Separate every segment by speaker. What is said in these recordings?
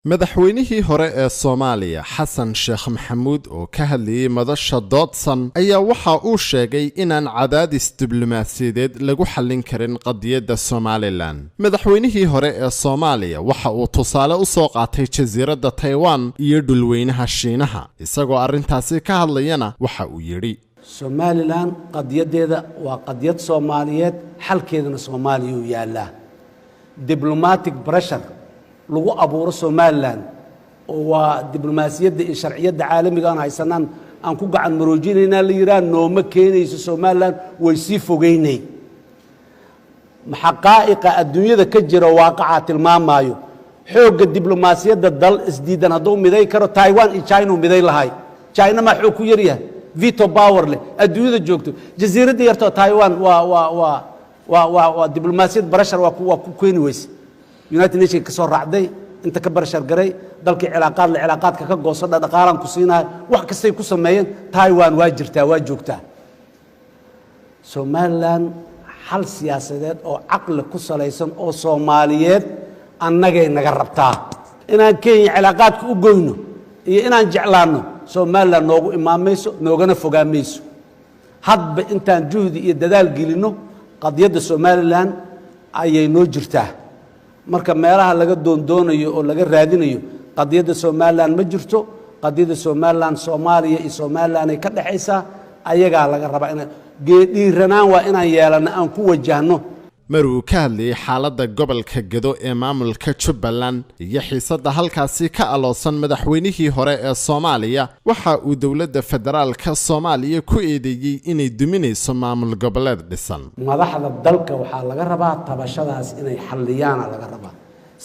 Speaker 1: madaxweynihii hore ee Soomaaliya Xasan Sheekh Maxamuud oo ka hadlayay madasha Doodsan ayaa waxa uu sheegay inaan cadaadis diblomaasiyadeed lagu xallin karin qadiyadda Somaliland. madaxweynihii hore ee Soomaaliya waxa uu tusaale u soo qaatay jasiiradda Taiwan iyo dhulweynaha Shiinaha isagoo arrintaasi ka hadlayana waxa uu yiri
Speaker 2: Somaliland qadiyadeeda waa qadiyad Soomaaliyeed xalkeedana Soomaaliya u yaala diplomatic pressure lagu abuuro Somaliland oo diblomaasiyadda iyo sharciyada caalamiga aan haysanaan aan ku gacan maroojinayna la yiraan nooma keenayso Somaliland way si fogeynay maxaqaa'iqa adduunyada ka jira waaqaca tilmaamayo xooga diblomaasiyadda dal isdiidan haduu miday karo Taiwan iyo China miday lahay China ma xoog ku yaryahay veto power leh adduunyada joogto jasiiradda yarto Taiwan waa diblomaasiyad pressure waa ku keeni weyse United Nations ka soo raacday inta ka barashar garay dalkii cilaaqaadka ka goosada dhaqaalan ku siinay wax kastay ku sameeyeen Taiwan waa jirtaa waa joogtaa Somaliland hal siyaasadeed oo aqal ku salaysan oo Soomaaliyeed annagay naga rabtaa inaan Kenya cilaaqaadka u goyno iyo inaan jeclaano Somaliland noogu imaamayso noogana fogaamayso hadba intaan juhdi iyo dadaal gelino qadiyadda Somaliland ayay noo jirtaa marka meelaha laga doondoonayo oo laga raadinayo qadiyadda Somaliland ma jirto qadiyadda Somaliland Soomaaliya iyo Somaliland ay ka dhaxaysa ayaga laga rabaa in geedhiiranaan waa inaan yeelano aan ku wajahno maruu ka hadlayay xaaladda gobolka Gedo ee maamulka Jubbaland iyo xiisadda halkaasi ka aloosan madaxweynihii hore ee Soomaaliya waxa uu dawladda federaalka Soomaaliya ku eedeeyay inay duminayso maamul goboleed dhisan madaxda dalka waxa laga rabaa tabashadaas inay xalliyaan laga rabaa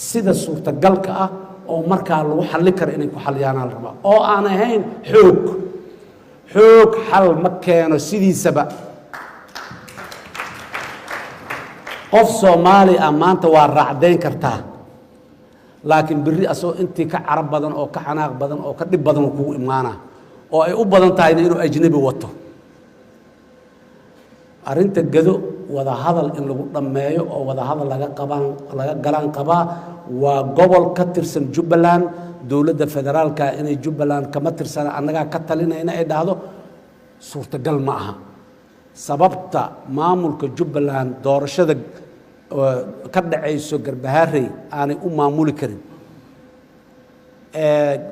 Speaker 2: sida suurtagalka ah oo markaa lagu xallin karo inay ku xalliyaan la rabaa oo aan ahayn xoog xal ma keeno sidiisaba qof Soomaali ah maanta waa raacdeyn kartaa laakiin biri asoo intii ka carab badan oo ka xanaaq badan oo ka dib badan ku imaana oo ay u badan tahay inuu ajnabi wato arinta Gedo wada hadal in lagu dhameeyo oo wada hadal laga galan qaba waa gobol ka tirsan Jubbaland dawladda federaalka inay Jubbaland kama tirsan annaga ka talinayna ay dhahdo suurtagal ma aha sababta maamulka Jubbaland doorashada ka dhacayso Garbaharey aanay u maamuli karin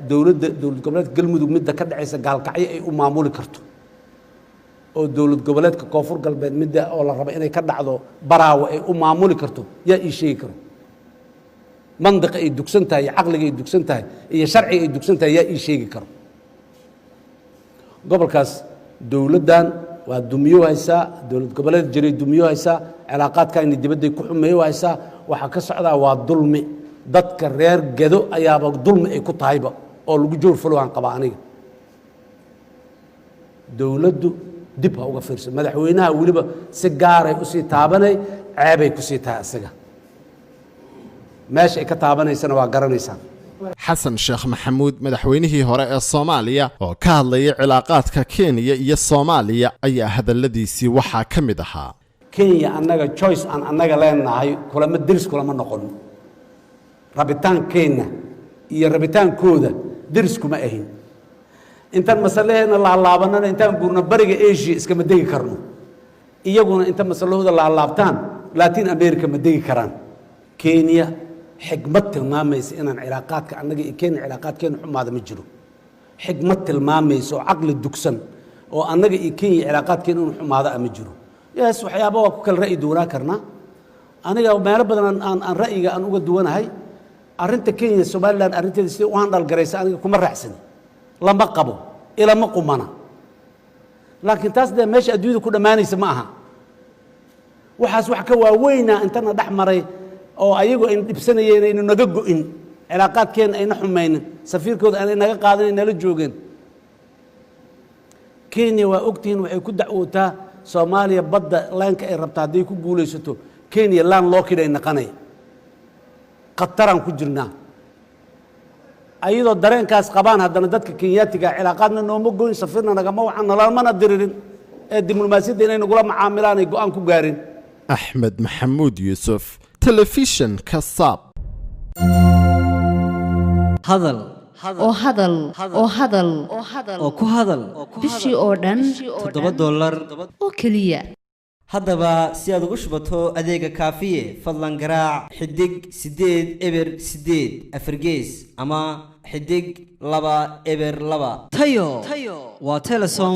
Speaker 2: dawlad goboleedka Galmudug mid ka dhacaysa gaalkacyo ay u maamuli karto oo dawlad goboleedka Koonfur Galbeed mid oo la rabo inay ka dhacdo Baraawo ay u maamuli karto yaa ii sheegi karo mandaqa ay dugsan tahay aqliga ay dugsan tahay iyo sharciga ay dugsan tahay yaa ii sheegi karo gobolkaas dawladdan waa dumiyo haysa dawlad goboleed jiray dumiyo haysa cilaaqaadka in dibadda ku xumeeyo haysa waxa ka socda waa dulmi dadka reer Gedo ayaaba dulmi ay ku tahayba oo lagu joor fulaan qaba aniga dawladdu dib ha uga fiirsan madaxweynaha waliba si gaar ah u sii taabanay ceebay ku sii tahay asaga meesha ay ka taabanaysana waa garanaysaa Xasan Sheekh Maxamuud madaxweynihii hore ee Soomaaliya oo ka hadlayay cilaaqaadka Kenya iyo Soomaaliya ayaa hadaladiisii waxa ka mid ahaa Kenya annaga choice aan annaga leenahay kulama diris kulama noqon rabitaan Kenya iyo rabitaankooda diris kuma ahin intaan mas'alaheena la laabanana intaan gurna bariga Asia iska ma degi karno iyaguna inta mas'alahooda la laabtaan Latin America ma degi karaan Kenya حكمت tilmaamaysa inaan cilaaqaadka annaga iyo Kenya cilaaqaadkeena xumaada ma jiro xikmad tilmaamaysa oo aqli dugsan oo annaga iyo Kenya cilaaqaadkeena inuu xumaada ma jiro yaas waxyaabo waa ku kala ra'yi doonaa karna aniga meel badan aan ra'yiga aan uga duwanahay arinta Kenya Somaliland arinteeda si aan dal garaysa aniga kuma raacsan lama qabo ila ma qumana laakiin taas de meesha adduunyada ku dhamaanaysa ma aha waxaas wax ka waaweyna intana dhaxmaray oo ayagu ay dibsanayeen inuu naga go'in cilaaqaadkeen ayna xumaynin safiirkooda ay naga qaadanay nala joogeen Kenya waa ogtiin waxay ku dacwootaa Soomaaliya badda laanka ay rabtaa haday ku guuleysato Kenya laan loo kiday naqanay qataran ku jirnaa ayadoo dareenkaas qabaan haddana dadka Kenyaatiga cilaaqaadna nooma go'in safiirna naga ma waxaan lamana diririn ee diblomaasiyadda inay nagula macaamilaan ay go'aan ku gaarin Ahmed Maxamuud Yusuf تلفزيون كصاب
Speaker 3: hadal
Speaker 4: oo hadal oo hadal
Speaker 3: oo ku hadal
Speaker 4: bishii oo dhan
Speaker 3: $7
Speaker 4: oo keliya
Speaker 3: haddaba si aad ugu shubato adeega kaafiye fadlan garaac xidig 8 eber 8 afargees ama xidig 2 eber 2 tayo waa telesom